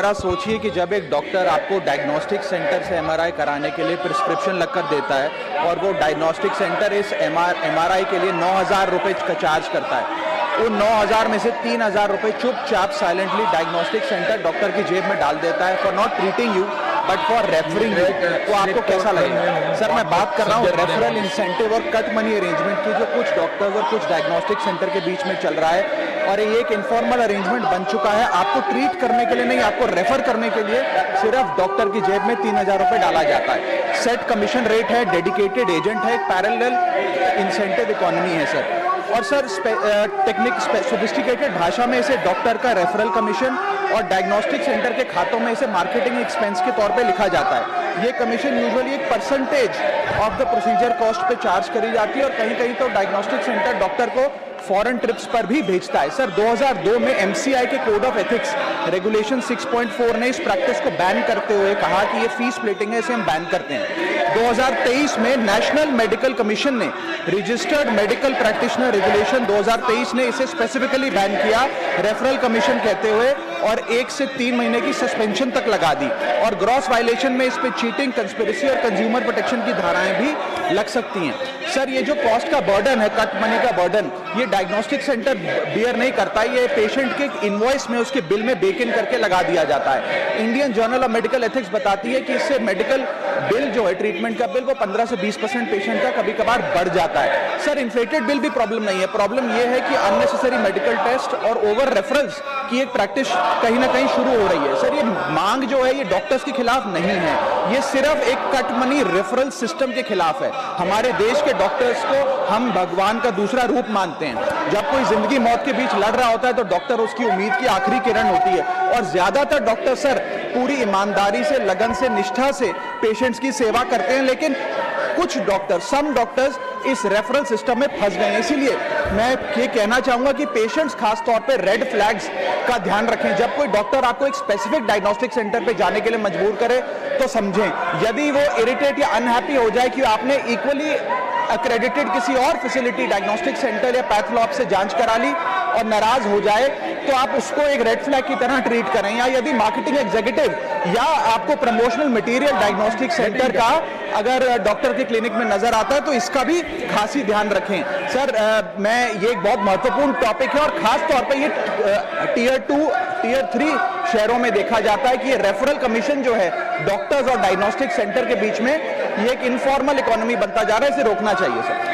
ज़रा सोचिए कि जब एक डॉक्टर आपको डायग्नोस्टिक सेंटर से एमआरआई कराने के लिए प्रिस्क्रिप्शन लग कर देता है और वो डायग्नोस्टिक सेंटर इस एमआरआई के लिए 9,000 रुपये का चार्ज करता है, उन 9,000 में से 3,000 रुपये चुपचाप साइलेंटली डायग्नोस्टिक सेंटर डॉक्टर की जेब में डाल देता है for not treating you but for referring you, तो आपको कैसा लगेगा? सर मैं बात कर रहा हूँ रेफरल इंसेंटिव और कट मनी अरेंजमेंट की जो कुछ डॉक्टर्स और कुछ डायग्नोस्टिक सेंटर के बीच में चल रहा है, और ये एक इनफॉर्मल अरेंजमेंट बन चुका है। आपको ट्रीट करने के लिए नहीं, आपको रेफर करने के लिए सिर्फ डॉक्टर की जेब में 3,000 रुपये डाला जाता है। सेट कमीशन रेट है, डेडिकेटेड एजेंट है, पैरेलल इंसेंटिव इकोनॉमी है सर। और सर टेक्निक सोफिस्टिकेटेड भाषा में इसे डॉक्टर का रेफरल कमीशन और डायग्नोस्टिक सेंटर के खातों में इसे मार्केटिंग एक्सपेंस के तौर पे लिखा जाता है। ये कमीशन यूजुअली एक percentage of the procedure cost पे चार्ज करी जाती है, और कहीं कहीं तो डायग्नोस्टिक सेंटर डॉक्टर को फॉरेन ट्रिप्स पर भी भेजता है। सर 2002 में एमसीआई के कोड ऑफ एथिक्स रेगुलेशन 6.4 ने इस प्रैक्टिस को बैन करते हुए कहा कि ये फीस स्प्लिटिंग है, इसे हम बैन करते हैं। 2023 में नेशनल मेडिकल कमीशन ने रजिस्टर्ड मेडिकल प्रैक्टिशनर रेगुलेशन 2023 ने इसे स्पेसिफिकली बैन किया रेफरल कमीशन कहते हुए, और 1 से 3 महीने की सस्पेंशन तक लगा दी, और ग्रॉस वायलेशन में इस पे चीटिंग, कंस्पिरेसी और कंज्यूमर प्रोटेक्शन की धाराएं भी लग सकती हैं। सर ये जो कॉस्ट का बर्डन है, कट मनी का बर्डन, ये डायग्नोस्टिक सेंटर बियर नहीं करता, ये पेशेंट के इनवॉइस में उसके बिल में बेक इन करके लगा दिया जाता है। Indian journal of medical ethics बताती है कि इससे मेडिकल बिल जो है, ट्रीटमेंट का बिल, वो 15 से 20% पेशेंट का कभी कभार बढ़ जाता है। सर इन्फ्लेटेड बिल भी प्रॉब्लम नहीं है, प्रॉब्लम ये है कि अननेसेसरी मेडिकल टेस्ट और ओवर रेफरल्स की एक प्रैक्टिस कहीं ना कहीं शुरू हो रही है। सर ये मांग जो है ये डॉक्टर्स के खिलाफ नहीं है, ये सिर्फ एक कट मनी रेफरल सिस्टम के खिलाफ है। हमारे देश के डॉक्टर्स को हम भगवान का दूसरा रूप मानते हैं। जब कोई जिंदगी मौत के बीच लड़ रहा होता है तो डॉक्टर उसकी उम्मीद की आखिरी किरण होती है, और ज्यादातर डॉक्टर सर पूरी ईमानदारी से, लगन से, निष्ठा से पेशेंट्स की सेवा करते हैं, लेकिन कुछ डॉक्टर, सम डॉक्टर्स इस रेफरल सिस्टम में फंस गए हैं। इसीलिए मैं ये कहना चाहूंगा कि पेशेंट्स खास तौर पे रेड फ्लैग्स का ध्यान रखें। जब कोई डॉक्टर आपको एक स्पेसिफिक डायग्नोस्टिक सेंटर पे जाने के लिए मजबूर करे तो समझें, यदि वो इरिटेट या अनहैप्पी हो जाए कि आपने इक्वली अक्रेडिटेड किसी और फैसिलिटी, डायग्नोस्टिक सेंटर या पैथोलॉब से जांच करा ली और नाराज हो जाए, तो आप उसको एक रेड फ्लैग की तरह ट्रीट करें। या यदि मार्केटिंग एग्जीक्यूटिव या आपको प्रमोशनल मटेरियल डायग्नोस्टिक सेंटर का अगर डॉक्टर के क्लिनिक में नजर आता है तो इसका भी खासी ध्यान रखें। सर ये एक बहुत महत्वपूर्ण टॉपिक है, और खास तौर पे ये टियर 2, टियर 3 शहरों में देखा जाता है कि ये रेफरल कमीशन जो है डॉक्टर्स और डायग्नोस्टिक सेंटर के बीच में, ये एक इनफॉर्मल इकोनॉमी बनता जा रहा है, इसे रोकना चाहिए सर।